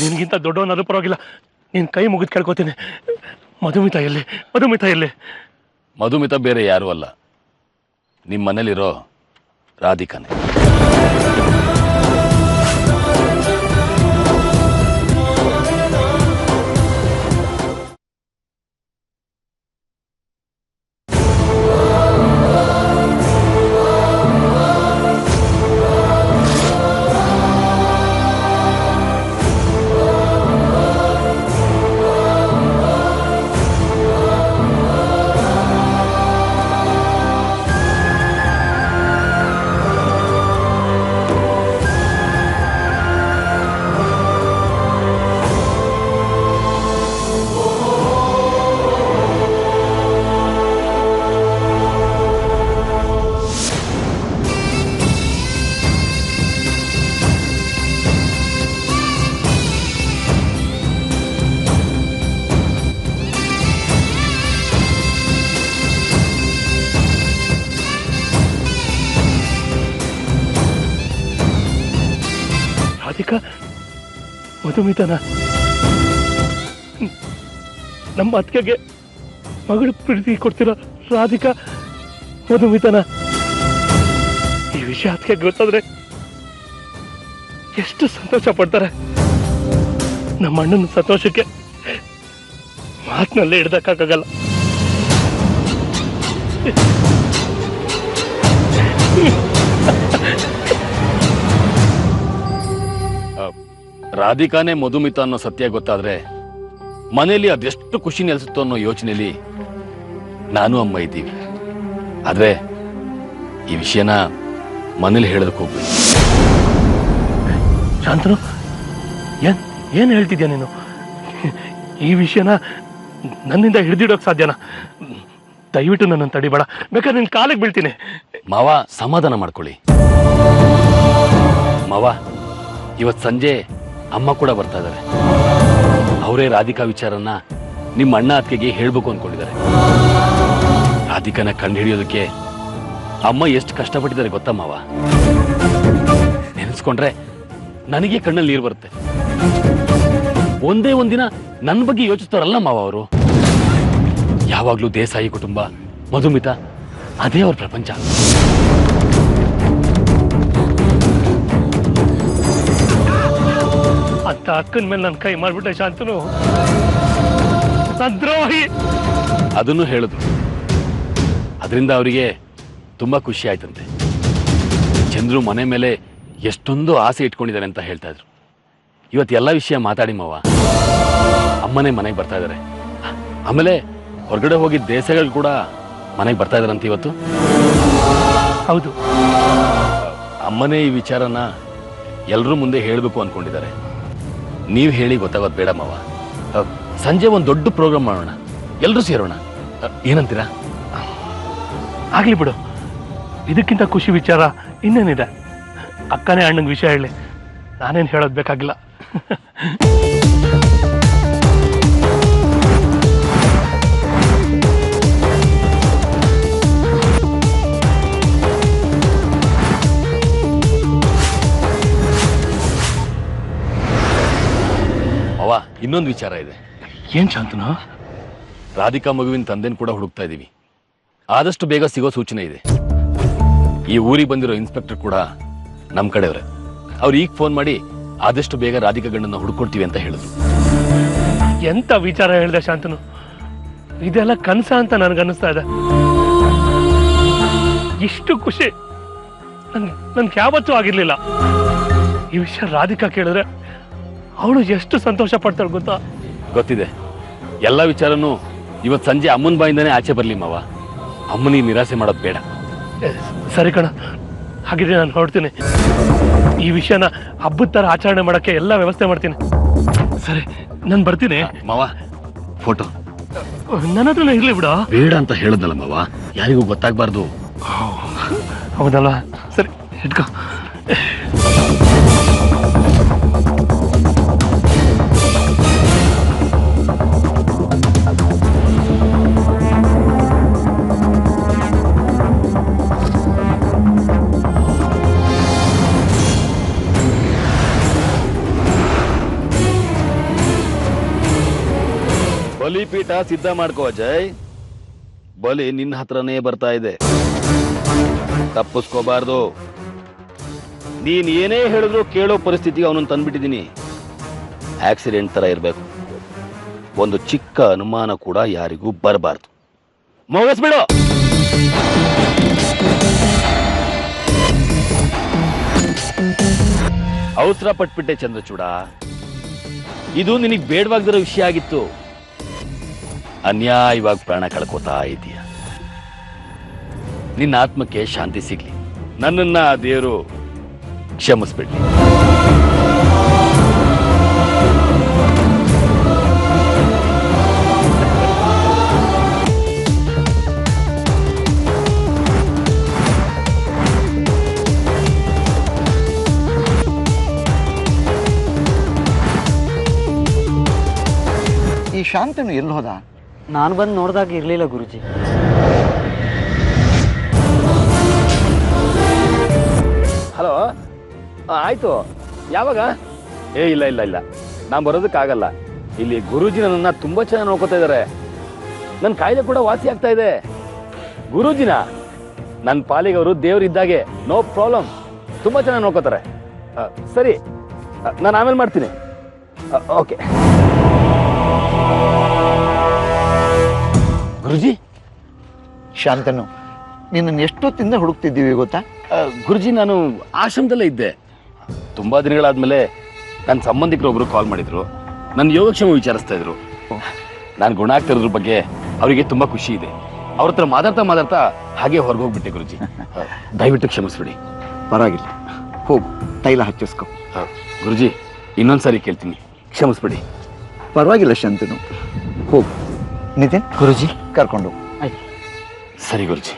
ನಿನಗಿಂತ ದೊಡ್ಡವನಾದ್ರೂ ಪರವಾಗಿಲ್ಲ, ನೀನು ಕೈ ಮುಗಿದು ಕೇಳ್ಕೊತೀನಿ. ಮಧುಮಿತಾ ಎಲ್ಲಿ? ಮಧುಮಿತಾ ಎಲ್ಲಿ? ಮಧುಮಿತಾ ಬೇರೆ ಯಾರೂ ಅಲ್ಲ, ನಿಮ್ಮ ಮನೇಲಿರೋ ರಾಧಿಕಾನೆ. ರಾಧಿಕಾ, ಮಧುಮಿತನ ನಮ್ಮ ಅತ್ತಿಗೆಗೆ ಮಗಳು ಪ್ರೀತಿ ಕೊಡ್ತಿರೋ ರಾಧಿಕಾ ಮಧುಮಿತನ. ಈ ವಿಷಯ ಅತ್ತಿಗೆ ಗೊತ್ತಾದ್ರೆ ಎಷ್ಟು ಸಂತೋಷ ಪಡ್ತಾರೆ. ನಮ್ಮ ಅಣ್ಣನ ಸಂತೋಷಕ್ಕೆ ಮಾತಿನಲ್ಲೇ ಹಿಡ್ದಕ್ಕಾಗಲ್ಲ. ರಾಧಿಕಾನೇ ಮಧುಮಿತಾ ಅನ್ನೋ ಸತ್ಯ ಗೊತ್ತಾದ್ರೆ ಮನೆಯಲ್ಲಿ ಅದೆಷ್ಟು ಖುಷಿ ನೆಲೆಸುತ್ತೋ ಅನ್ನೋ ಯೋಚನೆಯಲ್ಲಿ ನಾನು ಅಮ್ಮ ಇದ್ದೀವಿ. ಆದ್ರೆ ಈ ವಿಷಯನ ಮನೇಲಿ ಹೇಳೋದಕ್ಕೆ ಹೋಗ್ಬೇಕು. ಶಾಂತನು, ಏನ್ ಹೇಳ್ತಿದ್ಯಾ ನೀನು? ಈ ವಿಷಯನ ನನ್ನಿಂದ ಹಿಡಿದಿಡೋಕ್ ಸಾಧ್ಯನಾ? ದಯವಿಟ್ಟು ನನ್ನನ್ನು ತಡಿಬೇಡ, ಬೇಕಾದ್ರೆ ನಿನ್ ಕಾಲಿಗೆ ಬೀಳ್ತೀನಿ. ಮಾವ, ಸಮಾಧಾನ ಮಾಡ್ಕೊಳ್ಳಿ. ಮಾವ, ಇವತ್ತು ಸಂಜೆ ಅಮ್ಮ ಕೂಡ ಬರ್ತಾ ಇದ್ದಾರೆ. ಅವರೇ ರಾಧಿಕಾ ವಿಚಾರನ ನಿಮ್ಮ ಅಣ್ಣ ಅತ್ತಿಗೆಗೆ ಹೇಳ್ಬೇಕು ಅನ್ಕೊಂಡಿದ್ದಾರೆ. ರಾಧಿಕಾನ ಕಂಡು ಹಿಡಿಯೋದಕ್ಕೆ ಅಮ್ಮ ಎಷ್ಟು ಕಷ್ಟಪಟ್ಟಿದ್ದಾರೆ ಗೊತ್ತಾ ಮಾವ? ನೆನೆಸ್ಕೊಂಡ್ರೆ ನನಗೆ ಕಣ್ಣಲ್ಲಿ ನೀರು ಬರುತ್ತೆ. ಒಂದೇ ಒಂದಿನ ನನ್ನ ಬಗ್ಗೆ ಯೋಚಿಸ್ತಾರಲ್ಲ ಮಾವ ಅವರು. ಯಾವಾಗ್ಲೂ ದೇಸಾಯಿ ಕುಟುಂಬ, ಮಧುಮಿತಾ ಅದೇ ಅವ್ರ ಪ್ರಪಂಚ. ಅಂತ ಅಕ್ಕನ ಮೇಲೆ ನನ್ನ ಕೈ ಮಾಡ್ಬಿಟ್ಟೆ ಶಾಂತನು, ದ್ರೋಹಿ. ಅದನ್ನು ಹೇಳಿದ್ರು. ಅದರಿಂದ ಅವರಿಗೆ ತುಂಬಾ ಖುಷಿ ಆಯ್ತಂತೆ. ಚಂದ್ರು ಮನೆ ಮೇಲೆ ಎಷ್ಟೊಂದು ಆಸೆ ಇಟ್ಕೊಂಡಿದ್ದಾರೆ ಅಂತ ಹೇಳ್ತಾ ಇದ್ರು. ಇವತ್ತು ಎಲ್ಲ ವಿಷಯ ಮಾತಾಡಿ ಮಾವ. ಅಮ್ಮನೇ ಮನೆಗೆ ಬರ್ತಾ ಇದ್ದಾರೆ. ಆಮೇಲೆ ಹೊರಗಡೆ ಹೋಗಿ ದೇಶಗಳು ಕೂಡ ಮನೆಗೆ ಬರ್ತಾ ಇದಾರಂತ ಇವತ್ತು. ಹೌದು, ಅಮ್ಮನೇ ಈ ವಿಚಾರನ ಎಲ್ಲರೂ ಮುಂದೆ ಹೇಳಬೇಕು ಅನ್ಕೊಂಡಿದ್ದಾರೆ. ನೀವು ಹೇಳಿ ಗೊತ್ತಾಗೋದು ಬೇಡ ಮಾವ. ಸಂಜೆ ಒಂದು ದೊಡ್ಡ ಪ್ರೋಗ್ರಾಮ್ ಮಾಡೋಣ, ಎಲ್ಲರೂ ಸೇರೋಣ. ಏನಂತೀರಾ? ಆಗ್ಲಿ ಬಿಡು, ಇದಕ್ಕಿಂತ ಖುಷಿ ವಿಚಾರ ಇನ್ನೇನಿದೆ? ಅಕ್ಕನೇ ಅಣ್ಣಂಗೆ ವಿಷಯ ಹೇಳಿ, ನಾನೇನು ಹೇಳೋದು ಬೇಕಾಗಿಲ್ಲ. ಮಾವ, ಇನ್ನೊಂದು ವಿಚಾರ ಇದೆ. ಏನ್ ಶಾಂತನು? ರಾಧಿಕಾ ಮಗುವಿನ ತಂದೆನ ಕೂಡ ಹುಡುಕ್ತಾ ಇದೀವಿ. ಆದಷ್ಟು ಬೇಗ ಸಿಗೋ ಸೂಚನೆ ಇದೆ. ಈ ಊರಿಗೆ ಬಂದಿರೋ ಇನ್ಸ್ಪೆಕ್ಟರ್ ಕೂಡ ನಮ್ಮ ಕಡೆಯವ್ರೆ. ಅವ್ರು ಈಗ ಫೋನ್ ಮಾಡಿ ಆದಷ್ಟು ಬೇಗ ರಾಧಿಕಾ ಗಂಡನ್ನ ಹುಡುಕೊಡ್ತೀವಿ ಅಂತ ಹೇಳಿದ್ರು. ಎಂತ ವಿಚಾರ ಹೇಳಿದೆ ಶಾಂತನು? ಇದೆಲ್ಲ ಕನಸ ಅಂತ ನನ್ಗನ್ನಿಸ್ತಾ ಇದೆ. ಇಷ್ಟು ಖುಷಿ ನನ್ಗೆ ಯಾವತ್ತೂ ಆಗಿರ್ಲಿಲ್ಲ. ಈ ವಿಷಯ ರಾಧಿಕಾ ಕೇಳಿದ್ರೆ ಅವಳು ಎಷ್ಟು ಸಂತೋಷ ಪಡ್ತಾಳೆ ಗೊತ್ತಾ? ಗೊತ್ತಿದೆ. ಎಲ್ಲ ವಿಚಾರನೂ ಇವತ್ತು ಸಂಜೆ ಅಮ್ಮನ ಬಾಯಿಂದಾನೇ ಆಚೆ ಬರ್ಲಿ ಮಾವ. ಅಮ್ಮನಿಗೆ ನಿರಾಸೆ ಮಾಡೋದು ಬೇಡ. ಸರಿ ಕಣ, ಹಾಗಿದ್ರೆ ನಾನು ಹೊರಡ್ತೀನಿ. ಈ ವಿಷಯನ ಹಬ್ಬದ ತರ ಆಚರಣೆ ಮಾಡಕ್ಕೆ ಎಲ್ಲ ವ್ಯವಸ್ಥೆ ಮಾಡ್ತೀನಿ. ಸರಿ, ನಾನು ಬರ್ತೀನಿ. ಮಾವ, ಫೋಟೋ ನನ್ನ ಹತ್ರನೇ ಇರ್ಲಿ ಬಿಡ. ಬೇಡ ಅಂತ ಹೇಳದ್ನಲ್ಲ ಮಾವ, ಯಾರಿಗೂ ಗೊತ್ತಾಗ್ಬಾರ್ದು. ಹೌದಲ್ಲ? ಸರಿ, ಇಟ್ಕೋ. ಬಲಿಪೀಠ ಸಿದ್ಧ ಮಾಡ್ಕೋ ಅಜಯ್. ಬಲಿ ನಿನ್ನ ಹತ್ರನೇ ಬರ್ತಾ ಇದೆ, ತಪ್ಪಿಸ್ಕೋಬಾರ್ದು. ನೀನ್ ಏನೇ ಹೇಳಿದ್ರು ಕೇಳೋ ಪರಿಸ್ಥಿತಿಗೆ ಅವನನ್ನು ತಂದ್ಬಿಟ್ಟಿದ್ದೀನಿ. ಆಕ್ಸಿಡೆಂಟ್ ತರ ಇರಬೇಕು, ಒಂದು ಚಿಕ್ಕ ಅನುಮಾನ ಕೂಡ ಯಾರಿಗೂ ಬರಬಾರ್ದು. ಮುಗಿಸ್ಬಿಡು. ಅವಸರ ಪಟ್ಬಿಟ್ಟೆ ಚಂದ್ರಚೂಡ. ಇದು ನಿನಗೆ ಬೇಡವಾಗದಿರೋ ವಿಷಯ ಆಗಿತ್ತು. ಅನ್ಯಾಯವಾಗಿ ಪ್ರಾಣ ಕಳ್ಕೋತಾ ಇದೀಯ. ನಿನ್ನ ಆತ್ಮಕ್ಕೆ ಶಾಂತಿ ಸಿಗ್ಲಿ. ನನ್ನನ್ನ ದೇವರು ಕ್ಷಮಿಸ್ಬಿಡ್ಲಿ. ಈ ಶಾಂತನು ಎಲ್ಲಿ ಹೋದ? ನಾನು ಬಂದು ನೋಡಿದಾಗ ಇರಲಿಲ್ಲ ಗುರುಜಿ. ಹಲೋ, ಆಯ್ತು. ಯಾವಾಗ? ಇಲ್ಲ ಇಲ್ಲ ಇಲ್ಲ, ನಾನು ಬರೋದಕ್ಕಾಗಲ್ಲ. ಇಲ್ಲಿ ಗುರೂಜಿ ನನ್ನನ್ನು ತುಂಬಾ ಚೆನ್ನಾಗಿ ನೋಡ್ಕೋತಾ ಇದ್ದಾರೆ. ನನ್ನ ಕಾಯಿಲೆ ಕೂಡ ವಾಸಿ ಆಗ್ತಾ ಇದೆ. ಗುರೂಜಿನ ನನ್ನ ಪಾಲಿಗೆ ಅವರು ದೇವರಿದ್ದಾಗೆ, ನೋ ಪ್ರಾಬ್ಲಮ್. ತುಂಬಾ ಚೆನ್ನಾಗಿ ನೋಡ್ಕೋತಾರೆ. ಸರಿ, ನಾನು ಆಮೇಲೆ ಮಾಡ್ತೀನಿ. ಓಕೆ ಗುರುಜಿ. ಶಾಂತನು, ನಿನ್ನನ್ನು ಎಷ್ಟೊತ್ತಿಂದ ಹುಡುಕ್ತಿದ್ದೀವಿ ಗೊತ್ತಾ? ಗುರುಜಿ, ನಾನು ಆಶ್ರಮದಲ್ಲೇ ಇದ್ದೆ. ತುಂಬಾ ದಿನಗಳಾದ್ಮೇಲೆ ನನ್ನ ಸಂಬಂಧಿಕರು ಒಬ್ರು ಕಾಲ್ ಮಾಡಿದ್ರು. ನನ್ನ ಯೋಗಕ್ಷೇಮ ವಿಚಾರಿಸ್ತಾ ಇದ್ರು. ನಾನು ಗುಣ ಆಗ್ತಿರೋದ್ರ ಬಗ್ಗೆ ಅವರಿಗೆ ತುಂಬಾ ಖುಷಿ ಇದೆ. ಅವ್ರ ಹತ್ರ ಮಾತಾಡ್ತಾ ಹಾಗೆ ಹೊರಗೆ ಹೋಗ್ಬಿಟ್ಟೆ ಗುರುಜಿ. ದಯವಿಟ್ಟು ಕ್ಷಮಿಸ್ಬಿಡಿ. ಪರವಾಗಿಲ್ಲ, ಹೋಗು, ತೈಲ ಹಚ್ಚಿಸ್ಕೊ. ಗುರುಜಿ, ಇನ್ನೊಂದ್ಸರಿ ಕೇಳ್ತೀನಿ, ಕ್ಷಮಿಸ್ಬಿಡಿ. ಪರವಾಗಿಲ್ಲ ಶಾಂತನು, ಹೋಗು. ನಿತಿನ್, ಗುರುಜಿ ಕರ್ಕೊಂಡು ಆಯ್ತು. ಸರಿ ಗುರುಜಿ.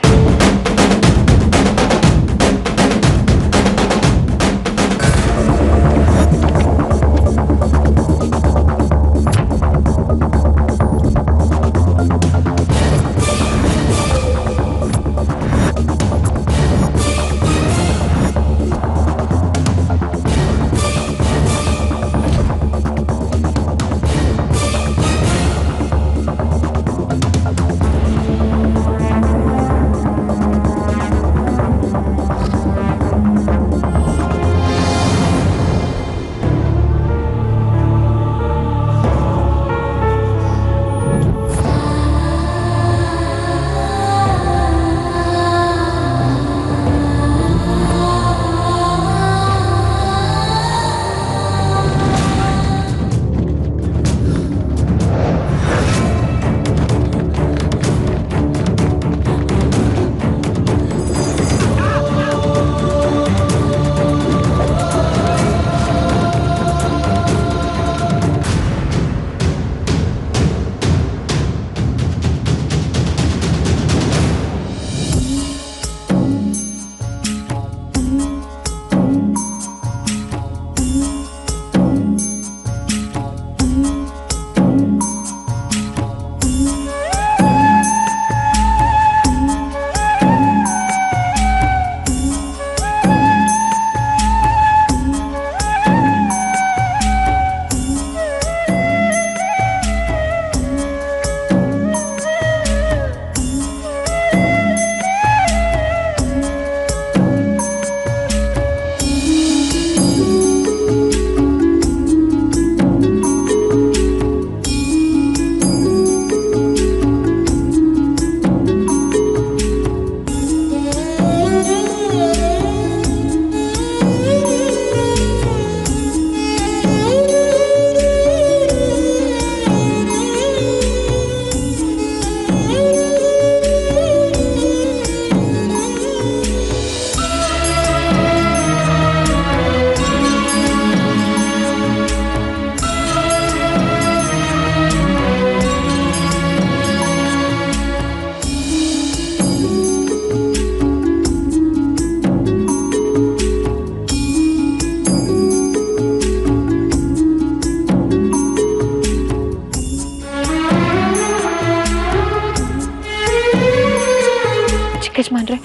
ಯಜಮಾನ್ರೆ,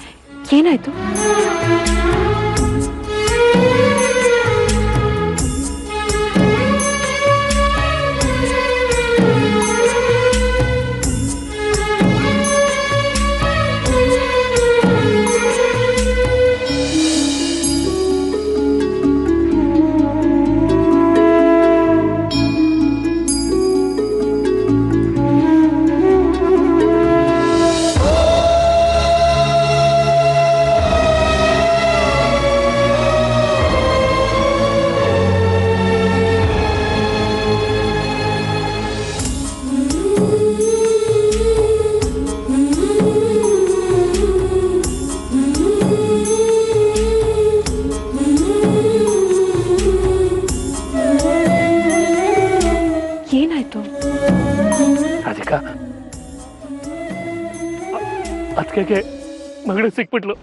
ಏನಾಯ್ತು? ನಾಚಿಕೆಗೆ ಮಗಳು ಸಿಕ್ಬಿಟ್ಲು.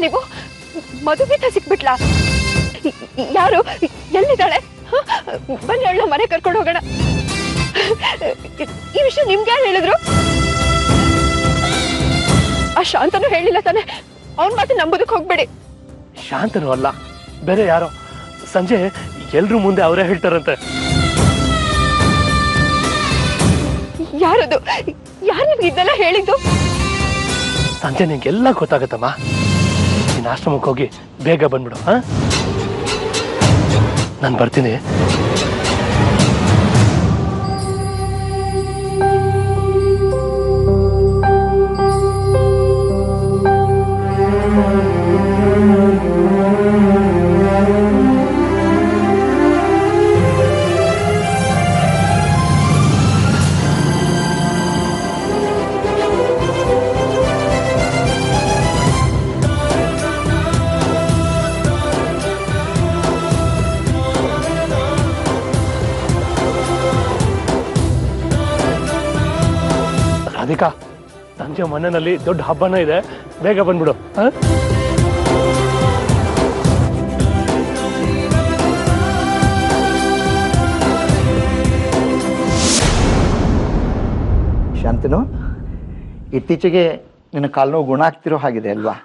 ನೀವು ಮಧುಗೀತ ಸಿಕ್ಬಿಟ್ಲಾ? ಯಾರು? ಎಲ್ಲಿದ್ದಾಳೆ? ಬನ್ನಿ ಅವಳ ಮನೆ ಕರ್ಕೊಂಡು ಹೋಗೋಣ. ಈ ವಿಷಯ ನಿಮ್ಗೆ ಯಾರು ಹೇಳಿದ್ರು? ಆ ಶಾಂತನು ಹೇಳಿಲ್ಲ ತಾನೆ? ಅವನ್ ಮಾತು ನಂಬೋದಕ್ಕೆ ಹೋಗ್ಬೇಡಿ. ಶಾಂತನು ಅಲ್ಲ, ಬೇರೆ ಯಾರೋ. ಸಂಜೆ ಎಲ್ರೂ ಮುಂದೆ ಅವರೇ ಹೇಳ್ತಾರಂತೆ. ಯಾರದು? ಯಾರು ನಿಮ್ಗೆ ಇದೆಲ್ಲ ಹೇಳಿದ್ದು? ಸಂಜೆ ನಿಂಗೆಲ್ಲ ಗೊತ್ತಾಗತ್ತಮ್ಮ. ನೀನು ಆಶ್ರಮಕ್ಕೆ ಹೋಗಿ ಬೇಗ ಬಂದ್ಬಿಡು. ನಾನು ಬರ್ತೀನಿ. ರಾಧಿಕಾ, ಸಂಜೆ ಮನೆಯಲ್ಲಿ ದೊಡ್ಡ ಹಬ್ಬನ ಇದೆ, ಬೇಗ ಬಂದ್ಬಿಡು. ಶಾಂತನು, ಇತ್ತೀಚೆಗೆ ನಿನ್ನ ಕಾಲು ನೋವು ಗುಣ ಆಗ್ತಿರೋ ಹಾಗಿದೆ ಅಲ್ವಾ?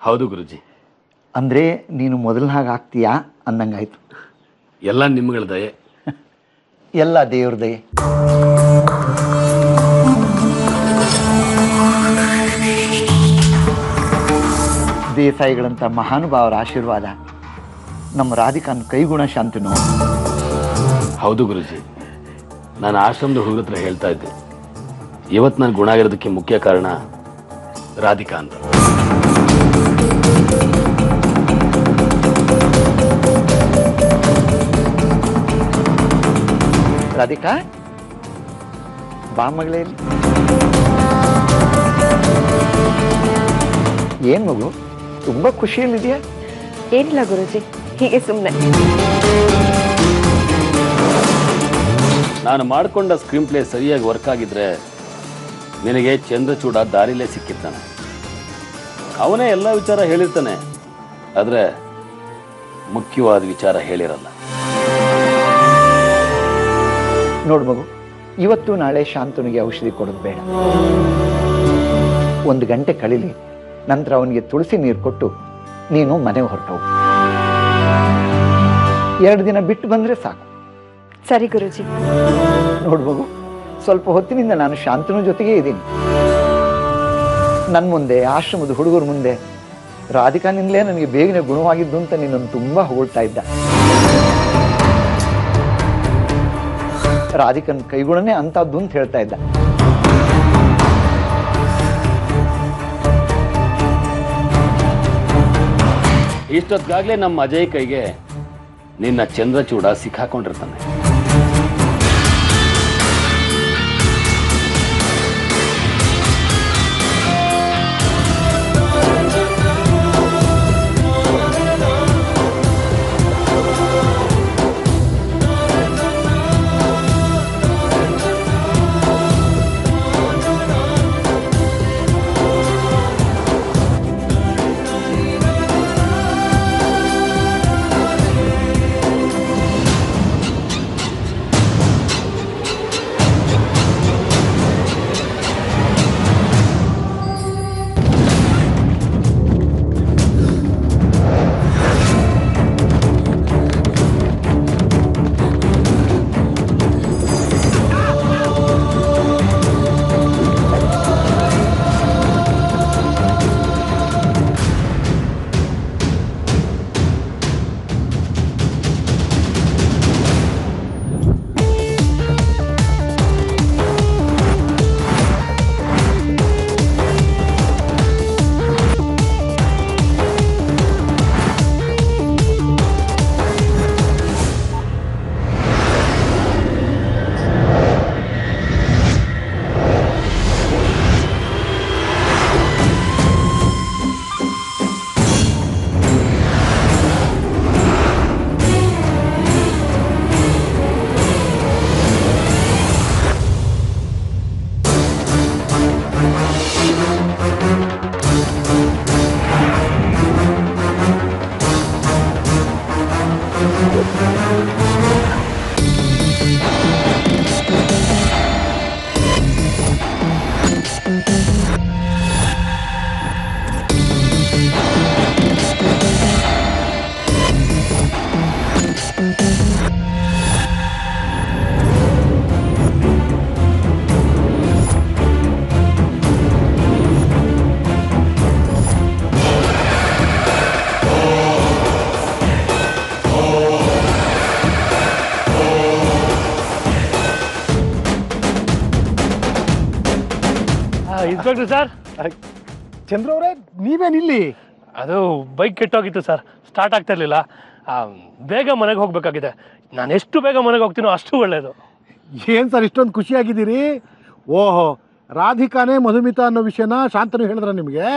ಹೌದು ಗುರುಜಿ. ಅಂದರೆ ನೀನು ಮೊದಲನ ಹಾಗೆ ಆಗ್ತೀಯಾ ಅಂದಂಗಾಯ್ತು. ಎಲ್ಲ ನಿಮ್ಗಳ ದಯೆ. ಎಲ್ಲ ದೇವ್ರ ದಯೆ. ದೇಸಾಯಿಗಳಂಥ ಮಹಾನುಭಾವರ ಆಶೀರ್ವಾದ ನಮ್ಮ ರಾಧಿಕಾನ್ ಕೈಗುಣ. ಶಾಂತನು, ಹೌದು ಗುರುಜಿ. ನಾನು ಆಶ್ರಮದ ಹುಡುಗರ ಹತ್ರ ಹೇಳ್ತಾ ಇದ್ದೆ, ಇವತ್ತು ನಾನು ಗುಣ ಆಗಿರೋದಕ್ಕೆ ಮುಖ್ಯ ಕಾರಣ ರಾಧಿಕಾ ಅಂತ. ರಾಧಿಕಾ, ಬಾ ಮಗಳೇ. ಏನ್ ಮಗು, ತುಂಬಾ ಖುಷಿಯಲ್ಲಿದೆಯಾ? ಏನಿಲ್ಲ ಗುರುಜಿ, ಹೀಗೆ ಸುಮ್ಮನೆ. ನಾನು ಮಾಡಿಕೊಂಡ ಸ್ಕ್ರೀನ್ ಪ್ಲೇ ಸರಿಯಾಗಿ ವರ್ಕ್ ಆಗಿದ್ರೆ ನಿನಗೆ ಚಂದ್ರಚೂಡ ದಾರಿಲೇ ಸಿಕ್ಕಿರ್ತಾನೆ. ಅವನೇ ಎಲ್ಲ ವಿಚಾರ ಹೇಳಿರ್ತಾನೆ, ಆದರೆ ಮುಖ್ಯವಾದ ವಿಚಾರ ಹೇಳಿರಲ್ಲ. ನೋಡು ಮಗು, ಇವತ್ತು ನಾಳೆ ಶಾಂತನಿಗೆ ಔಷಧಿ ಕೊಡೋದು ಬೇಡ. 1 ಗಂಟೆ ಕಳೀಲಿ, ನಂತರ ಅವನಿಗೆ ತುಳಸಿ ನೀರು ಕೊಟ್ಟು ನೀನು ಮನೆಗೆ ಹೊರಟೋಗು. 2 ದಿನ ಬಿಟ್ಟು ಬಂದರೆ ಸಾಕು. ಸರಿ ಗುರುಜಿ. ನೋಡು ಮಗು, ಸ್ವಲ್ಪ ಹೊತ್ತಿನಿಂದ ನಾನು ಶಾಂತನು ಜೊತೆಗೇ ಇದ್ದೀನಿ. ನನ್ನ ಮುಂದೆ, ಆಶ್ರಮದ ಹುಡುಗರ ಮುಂದೆ ರಾಧಿಕಾನಿಂದಲೇ ನನಗೆ ಬೇಗನೆ ಗುಣವಾಗಿದ್ದು ಅಂತ ನಿನ್ನನ್ನು ತುಂಬ ಹೊಗಳ್ತಾ ಇದ್ದ. ರಾಧಿಕನ್ ಕೈಗುಣನೇ ಅಂತದ್ದು ಅಂತ ಹೇಳ್ತಾ ಇದ್ದ. ಇಷ್ಟೊತ್ತಿಗಾಗಲೇ ನಮ್ಮ ಅಜಯ್ ಕೈಗೆ ನಿನ್ನ ಚಂದ್ರಚೂಡ ಸಿಕ್ಕಾಕೊಂಡಿರ್ತಾನೆ. Inspector sir. ಚಂದ್ರ ಅವರೇ, ನೀವೇನಿಲ್ಲಿ? ಅದು ಬೈಕ್ ಕೆಟ್ಟೋಗಿತ್ತು ಸರ್, ಸ್ಟಾರ್ಟ್ ಆಗ್ತಾ ಇರಲಿಲ್ಲ. ಬೇಗ ಮನೆಗೆ ಹೋಗ್ಬೇಕಾಗಿದೆ. ನಾನು ಎಷ್ಟು ಬೇಗ ಮನೆಗೆ ಹೋಗ್ತೀನೋ ಅಷ್ಟು ಒಳ್ಳೆಯದು. ಏನ್ ಸರ್ ಇಷ್ಟೊಂದು ಖುಷಿಯಾಗಿದ್ದೀರಿ? ಓಹೋ, ರಾಧಿಕಾನೇ ಮಧುಮಿತಾ ಅನ್ನೋ ವಿಷಯನ ಶಾಂತನು ಹೇಳಿದ್ರ ನಿಮಗೆ?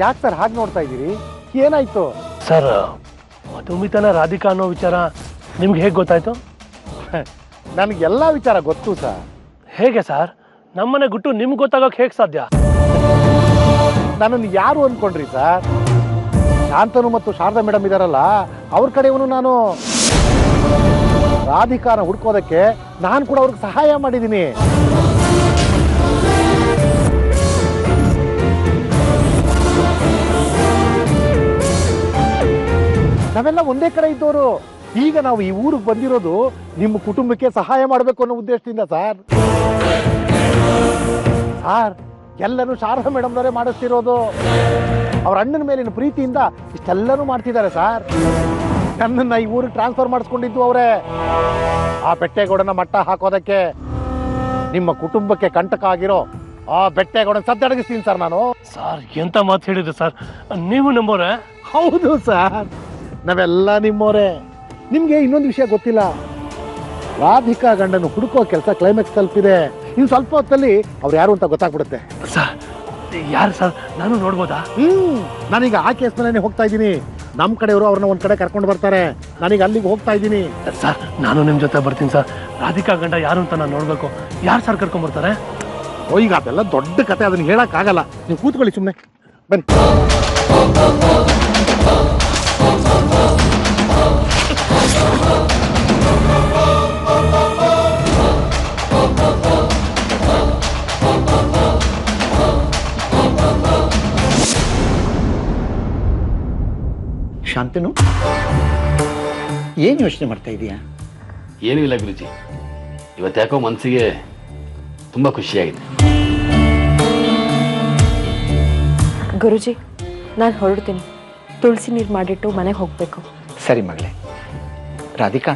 ಯಾಕೆ ಸರ್ ಹಾಗೆ ನೋಡ್ತಾ ಇದ್ದೀರಿ? ಏನಾಯ್ತು ಸರ್? ಮಧುಮಿತಾನ ರಾಧಿಕಾ ಅನ್ನೋ ವಿಚಾರ ನಿಮ್ಗೆ ಹೇಗೆ ಗೊತ್ತಾಯ್ತು? ನನಗೆಲ್ಲ ವಿಚಾರ ಗೊತ್ತು ಸರ್. ಹೇಗೆ ಸರ್? ನಮ್ಮನೆ ಗುಟ್ಟು ನಿಮ್ಗೆ ಗೊತ್ತಾಗೋಕೆ ಹೇಗೆ ಸಾಧ್ಯ? ನನ್ನನ್ನು ಯಾರು ಅನ್ಕೊಂಡ್ರಿ ಸರ್? ಶಾಂತನು ಮತ್ತು ಶಾರದಾ ಮೇಡಮ್ ಇದಾರಲ್ಲ, ಅವ್ರ ಕಡೆಯವನು ನಾನು. ರಾಧಿಕಾನ ಹುಡ್ಕೋದಕ್ಕೆ ನಾನು ಕೂಡ ಅವ್ರಿಗೆ ಸಹಾಯ ಮಾಡಿದ್ದೀನಿ. ನಾವೆಲ್ಲ ಒಂದೇ ಕಡೆ ಇದ್ದವರು. ಈಗ ನಾವು ಈ ಊರಿಗೆ ಬಂದಿರೋದು ನಿಮ್ಮ ಕುಟುಂಬಕ್ಕೆ ಸಹಾಯ ಮಾಡಬೇಕು ಅನ್ನೋ ಉದ್ದೇಶದಿಂದ ಸರ್. ಎಲ್ಲರೂ ಶಾರದಾ ಮೇಡಮ್ನವರೇ ಮಾಡಿಸ್ತಿರೋದು. ಅವ್ರ ಅಣ್ಣನ ಮೇಲಿನ ಪ್ರೀತಿಯಿಂದ ಇಷ್ಟೆಲ್ಲರೂ ಮಾಡ್ತಿದ್ದಾರೆ ಸರ್. ನನ್ನನ್ನು ಈ ಊರಿಗೆ ಟ್ರಾನ್ಸ್ಫರ್ ಮಾಡಿಸ್ಕೊಂಡಿದ್ದು ಅವರೇ. ಆ ಬೆಟ್ಟೇಗೌಡನ ಮಟ್ಟ ಹಾಕೋದಕ್ಕೆ, ನಿಮ್ಮ ಕುಟುಂಬಕ್ಕೆ ಕಂಟಕ ಆಗಿರೋ ಆ ಬೆಟ್ಟೇಗೌಡನ ಸದ್ದಡಗಿಸ್ತೀನಿ ಸರ್ ನಾನು. ಸರ್ ಎಂತ ಮಾತು ಹೇಳಿದ್ರು ಸರ್, ನೀವು ನಂಬೋರೆ? ಹೌದು ಸರ್, ನಾವೆಲ್ಲ ನಿಮ್ಮವರೇ. ನಿಮ್ಗೆ ಇನ್ನೊಂದು ವಿಷಯ ಗೊತ್ತಿಲ್ಲ, ರಾಧಿಕಾ ಗಂಡನ್ನು ಹುಡುಕೋ ಕೆಲಸ ಕ್ಲೈಮ್ಯಾಕ್ಸ್ ತಲುಪಿದೆ. ಇನ್ನು ಸ್ವಲ್ಪ ಹೊತ್ತಲ್ಲಿ ಅವ್ರು ಯಾರು ಅಂತ ಗೊತ್ತಾಗ್ಬಿಡುತ್ತೆ. ಸರ್ ಯಾರು ಸರ್? ನಾನು ನೋಡ್ಬೋದಾ? ನಾನೀಗ ಆ ಕೇಸ್ ಮೇಲೆ ಹೋಗ್ತಾ ಇದ್ದೀನಿ. ನಮ್ಮ ಕಡೆಯವರು ಅವ್ರನ್ನ ಒಂದ್ ಕಡೆ ಕರ್ಕೊಂಡು ಬರ್ತಾರೆ. ನಾನೀಗ ಅಲ್ಲಿಗೆ ಹೋಗ್ತಾ ಇದ್ದೀನಿ. ಸರ್ ನಾನು ನಿಮ್ಮ ಜೊತೆ ಬರ್ತೀನಿ ಸರ್. ರಾಧಿಕಾ ಗಂಡ ಯಾರು ಅಂತ ನಾನು ನೋಡ್ಬೇಕು. ಯಾರು ಸರ್ ಕರ್ಕೊಂಡ್ ಬರ್ತಾರೆ? ಓ, ಈಗ ಅದೆಲ್ಲ ದೊಡ್ಡ ಕತೆ, ಅದನ್ನ ಹೇಳಕ್ ಆಗಲ್ಲ. ನೀವು ಕೂತ್ಕೊಳ್ಳಿ ಸುಮ್ಮನೆ, ಬನ್ನಿ. ಶಾಂತನು, ಏನು ಯೋಚನೆ ಮಾಡ್ತಾ ಇದೀಯಾ? ಏನೂ ಇಲ್ಲ ಗುರುಜಿ, ಇವತ್ತ್ಯಾಕೋ ಮನಸ್ಸಿಗೆ ತುಂಬ ಖುಷಿಯಾಗಿದೆ. ಗುರುಜಿ, ನಾನು ಹೊರಡ್ತೀನಿ. ತುಳಸಿ ನೀರು ಮಾಡಿಟ್ಟು ಮನೆಗೆ ಹೋಗಬೇಕು. ಸರಿ ಮಗಳೇ. ರಾಧಿಕಾ,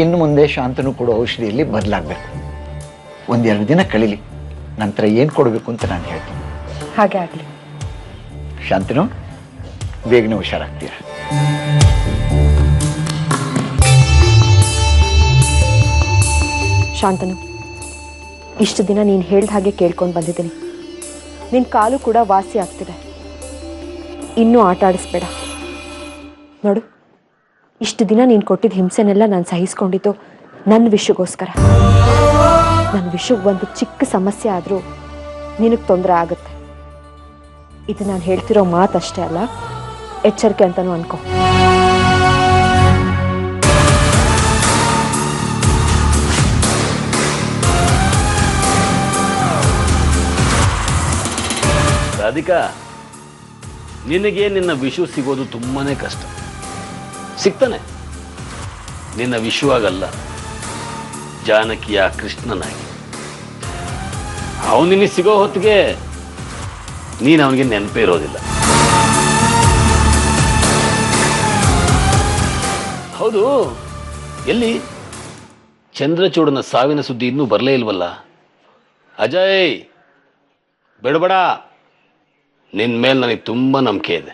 ಇನ್ನು ಮುಂದೆ ಶಾಂತನು ಕೊಡೋ ಔಷಧಿಯಲ್ಲಿ ಬದಲಾಗಬೇಕು. ಒಂದೆರಡು ದಿನ ಕಳೀಲಿ, ನಂತರ ಏನು ಕೊಡಬೇಕು ಅಂತ ನಾನು ಹೇಳ್ತೀನಿ. ಹಾಗೆ ಆಗಲಿ. ಶಾಂತನು, ಬೇಗನೆ ಹುಷಾರಾಗ್ತೀರ. ಶಾಂತನು, ಇಷ್ಟು ದಿನ ನೀನು ಹೇಳ್ದ ಹಾಗೆ ಕೇಳ್ಕೊಂಡು ಬಂದಿದ್ದೀನಿ. ನಿನ್ನ ಕಾಲು ಕೂಡ ವಾಸಿ ಆಗ್ತಿದೆ. ಇನ್ನೂ ಆಟ ಆಡಿಸ್ಬೇಡ. ನೋಡು, ಇಷ್ಟು ದಿನ ನೀನು ಕೊಟ್ಟಿದ್ದ ಹಿಂಸೆನೆಲ್ಲ ನಾನು ಸಹಿಸ್ಕೊಂಡಿದ್ದು ನನ್ನ ವಿಷಯಕ್ಕೋಸ್ಕರ. ನನ್ನ ವಿಷಯಕ್ಕೆ ಒಂದು ಚಿಕ್ಕ ಸಮಸ್ಯೆ ಆದರೂ ನಿನಗೆ ತೊಂದರೆ ಆಗುತ್ತೆ. ಇದು ನಾನು ಹೇಳ್ತಿರೋ ಮಾತಷ್ಟೇ ಅಲ್ಲ, ಎಚ್ಚರಿಕೆ ಅಂತಲೂ ಅನ್ಕೋ. ರಾಧಿಕಾ, ನಿನಗೆ ನಿನ್ನ ವಿಷು ಸಿಗೋದು ತುಂಬಾನೇ ಕಷ್ಟ. ಸಿಗ್ತಾನೆ, ನಿನ್ನ ವಿಷುವಾಗಲ್ಲ, ಜಾನಕಿಯ ಕೃಷ್ಣನಾಗಿ. ಅವನು ನಿನಗೆ ಸಿಗೋ ಹೊತ್ತಿಗೆ ನೀನು ಅವನಿಗೆ ನೆನಪೇ ಇರೋದಿಲ್ಲ. ಹೌದು, ಎಲ್ಲಿ ಚಂದ್ರಚೂಡನ ಸಾವಿನ ಸುದ್ದಿ ಇನ್ನೂ ಬರಲೇ ಇಲ್ವಲ್ಲ? ಅಜಯ್, ಬೇಡಬೇಡ, ನಿನ್ನ ಮೇಲೆ ನನಗೆ ತುಂಬ ನಂಬಿಕೆ ಇದೆ.